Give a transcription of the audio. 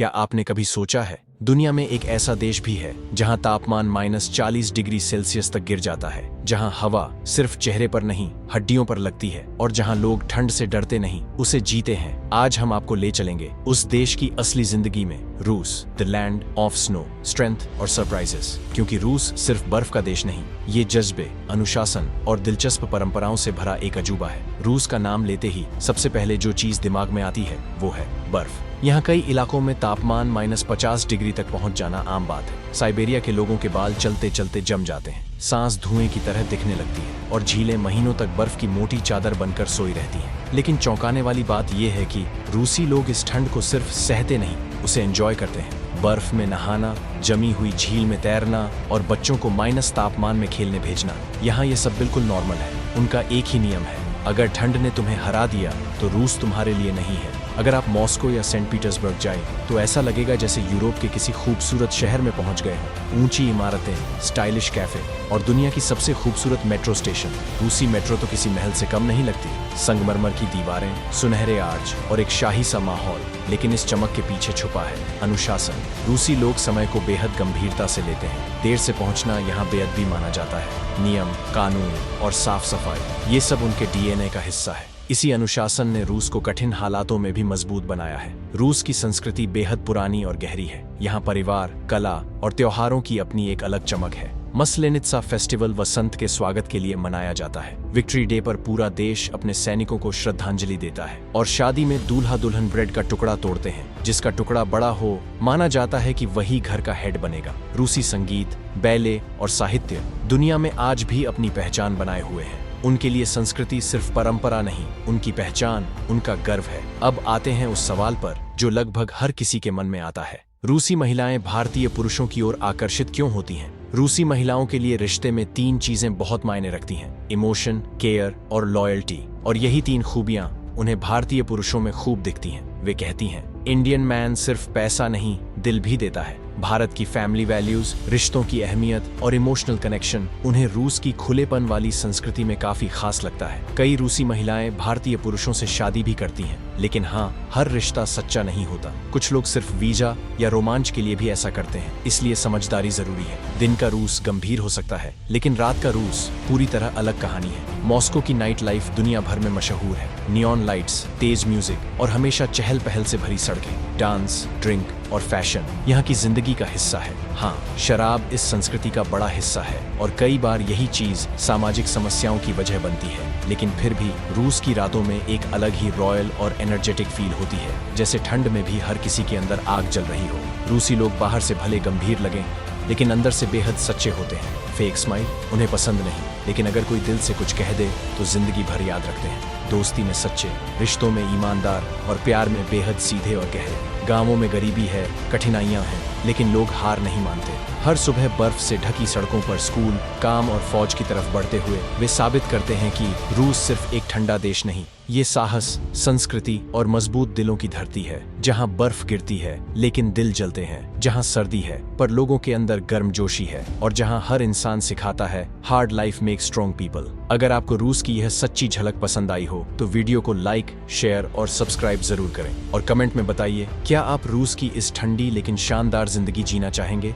क्या आपने कभी सोचा है दुनिया में एक ऐसा देश भी है जहां तापमान -40 डिग्री सेल्सियस तक गिर जाता है, जहां हवा सिर्फ चेहरे पर नहीं हड्डियों पर लगती है और जहां लोग ठंड से डरते नहीं उसे जीते हैं। आज हम आपको ले चलेंगे उस देश की असली जिंदगी में, रूस, the land of snow, strength और सरप्राइजेस। क्योंकि रूस सिर्फ बर्फ का देश नहीं, ये जज्बे, अनुशासन और दिलचस्प परंपराओं से भरा एक अजूबा है। रूस का नाम लेते ही सबसे पहले जो चीज दिमाग में आती है वो है बर्फ। यहाँ कई इलाकों में तापमान -50 डिग्री तक पहुंच जाना आम बात है। साइबेरिया के लोगों के बाल चलते चलते जम जाते हैं, सांस धुएं की तरह दिखने लगती है और झीलें महीनों तक बर्फ की मोटी चादर बनकर सोई रहती हैं। लेकिन चौंकाने वाली बात यह है कि रूसी लोग इस ठंड को सिर्फ सहते नहीं, उसे एंजॉय करते हैं। बर्फ में नहाना, जमी हुई झील में तैरना और बच्चों को माइनस तापमान में खेलने भेजना, यहाँ ये सब बिल्कुल नॉर्मल है। उनका एक ही नियम है, अगर ठंड ने तुम्हें हरा दिया तो रूस तुम्हारे लिए नहीं है। अगर आप मॉस्को या सेंट पीटर्सबर्ग जाएं तो ऐसा लगेगा जैसे यूरोप के किसी खूबसूरत शहर में पहुंच गए हो। ऊंची इमारतें, स्टाइलिश कैफे और दुनिया की सबसे खूबसूरत मेट्रो स्टेशन। रूसी मेट्रो तो किसी महल से कम नहीं लगती। संगमरमर की दीवारें, सुनहरे आर्च और एक शाही सा माहौल, लेकिन इस चमक के पीछे छुपा है अनुशासन। रूसी लोग समय को बेहद गंभीरता से लेते हैं। देर से पहुंचना यहाँ बेअदबी माना जाता है। नियम, कानून और साफ सफाई, ये सब उनके डीएनए का हिस्सा है। इसी अनुशासन ने रूस को कठिन हालातों में भी मजबूत बनाया है। रूस की संस्कृति बेहद पुरानी और गहरी है। यहाँ परिवार, कला और त्योहारों की अपनी एक अलग चमक है। मस्लेनित्सा फेस्टिवल वसंत के स्वागत के लिए मनाया जाता है। विक्ट्री डे पर पूरा देश अपने सैनिकों को श्रद्धांजलि देता है और शादी में दूल्हा दुल्हन ब्रेड का टुकड़ा तोड़ते हैं। जिसका टुकड़ा बड़ा हो, माना जाता है कि वही घर का हेड बनेगा। रूसी संगीत, बैले और साहित्य दुनिया में आज भी अपनी पहचान बनाए हुए हैं। उनके लिए संस्कृति सिर्फ परंपरा नहीं, उनकी पहचान, उनका गर्व है। अब आते हैं उस सवाल पर जो लगभग हर किसी के मन में आता है, रूसी महिलाएं भारतीय पुरुषों की ओर आकर्षित क्यों होती हैं? रूसी महिलाओं के लिए रिश्ते में 3 चीजें बहुत मायने रखती हैं, इमोशन, केयर और लॉयल्टी। और यही 3 खूबियां उन्हें भारतीय पुरुषों में खूब दिखती हैं। वे कहती हैं, इंडियन मैन सिर्फ पैसा नहीं, दिल भी देता है। भारत की फैमिली वैल्यूज, रिश्तों की अहमियत और इमोशनल कनेक्शन उन्हें रूस की खुलेपन वाली संस्कृति में काफी खास लगता है। कई रूसी महिलाएं भारतीय पुरुषों से शादी भी करती हैं, लेकिन हाँ, हर रिश्ता सच्चा नहीं होता। कुछ लोग सिर्फ वीजा या रोमांच के लिए भी ऐसा करते हैं, इसलिए समझदारी जरूरी है। दिन का रूस गंभीर हो सकता है, लेकिन रात का रूस पूरी तरह अलग कहानी है। मॉस्को की नाइट लाइफ दुनिया भर में मशहूर है। नियॉन लाइट्स, तेज म्यूजिक और हमेशा चहल पहल से भरी सड़कें, डांस, ड्रिंक और फैशन यहाँ की जिंदगी का हिस्सा है। हाँ, शराब इस संस्कृति का बड़ा हिस्सा है और कई बार यही चीज सामाजिक समस्याओं की वजह बनती है। लेकिन फिर भी रूस की रातों में एक अलग ही रॉयल और एनर्जेटिक फील होती है, जैसे ठंड में भी हर किसी के अंदर आग जल रही हो। रूसी लोग बाहर से भले गंभीर लगें, लेकिन अंदर से बेहद सच्चे होते हैं। फेक स्माइल उन्हें पसंद नहीं, लेकिन अगर कोई दिल से कुछ कह दे तो जिंदगी भर याद रखते हैं। दोस्ती में सच्चे, रिश्तों में ईमानदार और प्यार में बेहद सीधे और गहरे। गांवों में गरीबी है, कठिनाइयां हैं, लेकिन लोग हार नहीं मानते। हर सुबह बर्फ से ढकी सड़कों पर स्कूल, काम और फौज की तरफ बढ़ते हुए वे साबित करते हैं कि रूस सिर्फ एक ठंडा देश नहीं, ये साहस, संस्कृति और मजबूत दिलों की धरती है, जहां बर्फ गिरती है लेकिन दिल जलते हैं, जहां सर्दी है पर लोगों के अंदर गर्मजोशी है और जहां हर इंसान सिखाता है hard life make strong people. अगर आपको रूस की यह सच्ची झलक पसंद आई हो तो वीडियो को लाइक, शेयर और सब्सक्राइब जरूर करें और कमेंट में बताइए, क्या आप रूस की इस ठंडी लेकिन शानदार जिंदगी जीना चाहेंगे?